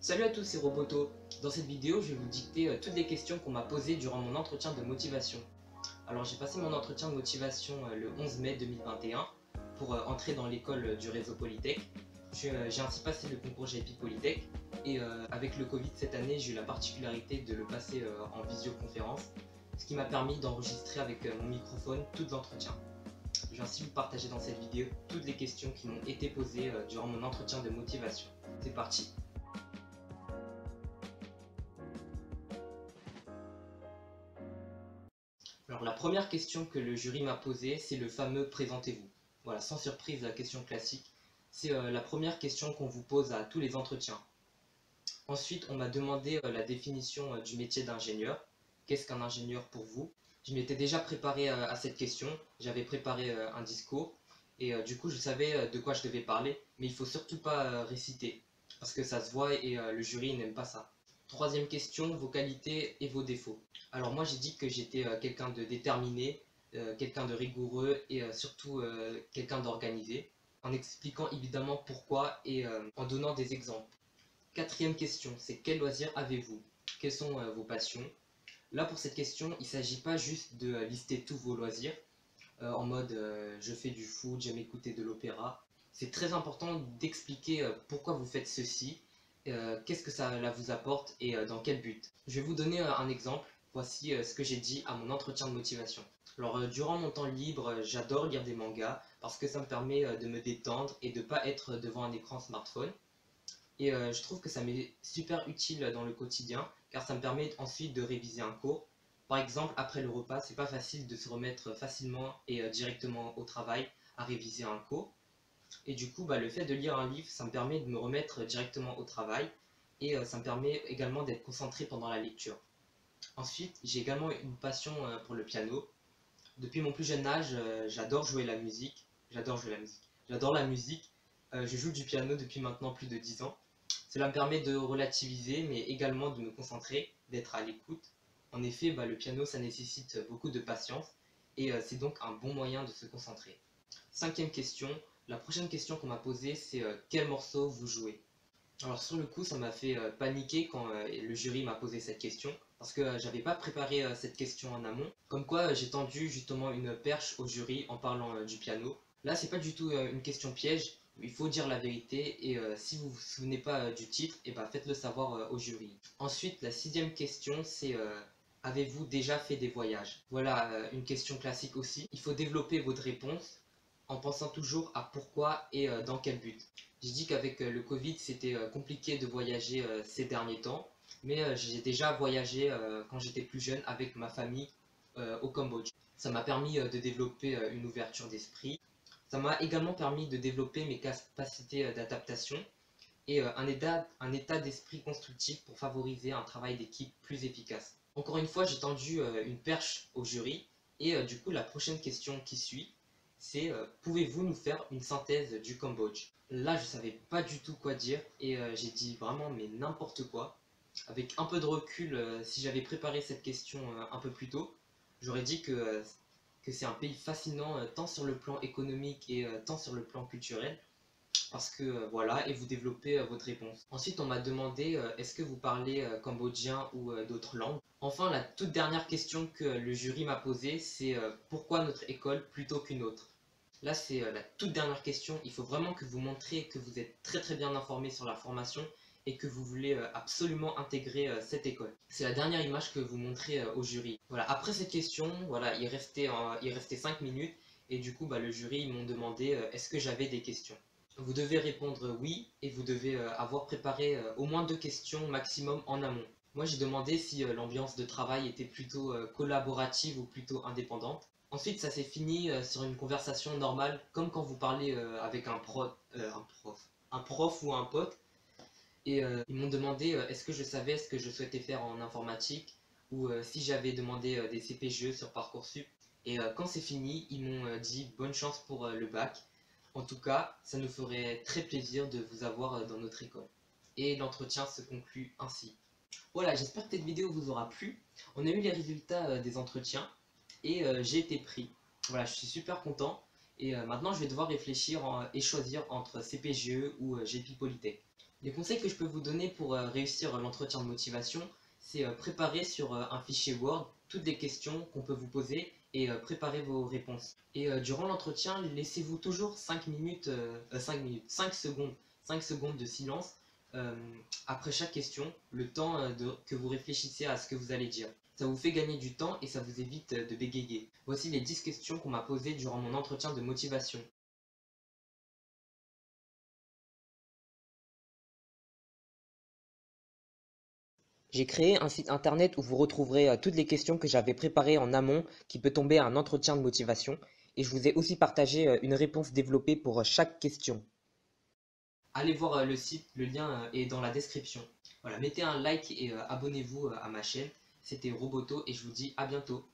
Salut à tous, c'est Roboto. Dans cette vidéo, je vais vous dicter toutes les questions qu'on m'a posées durant mon entretien de motivation. Alors j'ai passé mon entretien de motivation le 11 mai 2021 pour entrer dans l'école du réseau Polytech. J'ai ainsi passé le concours JP Polytech et avec le Covid cette année, j'ai eu la particularité de le passer en visioconférence, ce qui m'a permis d'enregistrer avec mon microphone tout l'entretien. Je vais ainsi vous partager dans cette vidéo toutes les questions qui m'ont été posées durant mon entretien de motivation. C'est parti! Alors la première question que le jury m'a posée, c'est le fameux présentez-vous. Voilà, sans surprise, la question classique. C'est la première question qu'on vous pose à tous les entretiens. Ensuite, on m'a demandé la définition du métier d'ingénieur. Qu'est-ce qu'un ingénieur pour vous? Je m'étais déjà préparé à cette question, j'avais préparé un discours et du coup je savais de quoi je devais parler, mais il faut surtout pas réciter parce que ça se voit et le jury n'aime pas ça. Troisième question, vos qualités et vos défauts. Alors moi j'ai dit que j'étais quelqu'un de déterminé, quelqu'un de rigoureux et surtout quelqu'un d'organisé, en expliquant évidemment pourquoi et en donnant des exemples. Quatrième question, c'est quels loisirs avez-vous? Quelles sont vos passions? Là pour cette question, il ne s'agit pas juste de lister tous vos loisirs, en mode je fais du foot, j'aime écouter de l'opéra. C'est très important d'expliquer pourquoi vous faites ceci, qu'est-ce que ça vous apporte et dans quel but. Je vais vous donner un exemple. Voici ce que j'ai dit à mon entretien de motivation. Alors durant mon temps libre, j'adore lire des mangas parce que ça me permet de me détendre et de ne pas être devant un écran smartphone. Et je trouve que ça m'est super utile dans le quotidien car ça me permet ensuite de réviser un cours. Par exemple, après le repas, c'est pas facile de se remettre facilement et directement au travail à réviser un cours. Et du coup, le fait de lire un livre, ça me permet de me remettre directement au travail et ça me permet également d'être concentré pendant la lecture. Ensuite, j'ai également une passion pour le piano. Depuis mon plus jeune âge, j'adore jouer la musique. J'adore la musique. Je joue du piano depuis maintenant plus de 10 ans. Cela me permet de relativiser, mais également de me concentrer, d'être à l'écoute. En effet, le piano, ça nécessite beaucoup de patience et c'est donc un bon moyen de se concentrer. Cinquième question, la prochaine question qu'on m'a posée, c'est quel morceau vous jouez? Alors sur le coup, ça m'a fait paniquer quand le jury m'a posé cette question, parce que j'avais pas préparé cette question en amont. Comme quoi, j'ai tendu justement une perche au jury en parlant du piano. Là, c'est pas du tout une question piège, il faut dire la vérité, et si vous vous souvenez pas du titre, faites-le savoir au jury. Ensuite, la sixième question, c'est avez-vous déjà fait des voyages? Voilà, une question classique aussi. Il faut développer votre réponse en pensant toujours à pourquoi et dans quel but. J'ai dit qu'avec le Covid, c'était compliqué de voyager ces derniers temps, mais j'ai déjà voyagé quand j'étais plus jeune avec ma famille au Cambodge. Ça m'a permis de développer une ouverture d'esprit. Ça m'a également permis de développer mes capacités d'adaptation et un état d'esprit constructif pour favoriser un travail d'équipe plus efficace. Encore une fois, j'ai tendu une perche au jury et du coup, la prochaine question qui suit, c'est pouvez-vous nous faire une synthèse du Cambodge? Là, je savais pas du tout quoi dire et j'ai dit vraiment mais n'importe quoi. Avec un peu de recul, si j'avais préparé cette question un peu plus tôt, j'aurais dit que c'est un pays fascinant tant sur le plan économique et tant sur le plan culturel parce que voilà, et vous développez votre réponse. Ensuite, on m'a demandé est-ce que vous parlez cambodgien ou d'autres langues. Enfin, la toute dernière question que le jury m'a posée, c'est pourquoi notre école plutôt qu'une autre? Là, c'est la toute dernière question. Il faut vraiment que vous montriez que vous êtes très bien informé sur la formation et que vous voulez absolument intégrer cette école. C'est la dernière image que vous montrez au jury. Voilà, après cette question, voilà, il restait 5 minutes et du coup, le jury ils m'ont demandé est-ce que j'avais des questions. Vous devez répondre oui et vous devez avoir préparé au moins 2 questions maximum en amont. Moi j'ai demandé si l'ambiance de travail était plutôt collaborative ou plutôt indépendante. Ensuite ça s'est fini sur une conversation normale comme quand vous parlez avec un prof ou un pote. Et ils m'ont demandé est-ce que je savais ce que je souhaitais faire en informatique ou si j'avais demandé des CPGE sur Parcoursup. Et quand c'est fini, ils m'ont dit bonne chance pour le bac. En tout cas, ça nous ferait très plaisir de vous avoir dans notre école. Et l'entretien se conclut ainsi. Voilà, j'espère que cette vidéo vous aura plu. On a eu les résultats des entretiens et j'ai été pris. Voilà, je suis super content. Et maintenant, je vais devoir réfléchir et choisir entre CPGE ou JP Polytech. Les conseils que je peux vous donner pour réussir l'entretien de motivation, c'est préparer sur un fichier Word toutes les questions qu'on peut vous poser et préparer vos réponses. Et durant l'entretien, laissez-vous toujours 5 secondes, 5 secondes de silence euh, après chaque question, le temps que vous réfléchissez à ce que vous allez dire. Ça vous fait gagner du temps et ça vous évite de bégayer. Voici les 10 questions qu'on m'a posées durant mon entretien de motivation. J'ai créé un site internet où vous retrouverez toutes les questions que j'avais préparées en amont qui peut tomber à un entretien de motivation et je vous ai aussi partagé une réponse développée pour chaque question. Allez voir le site, le lien est dans la description. Voilà, mettez un like et abonnez-vous à ma chaîne. C'était Roboto et je vous dis à bientôt.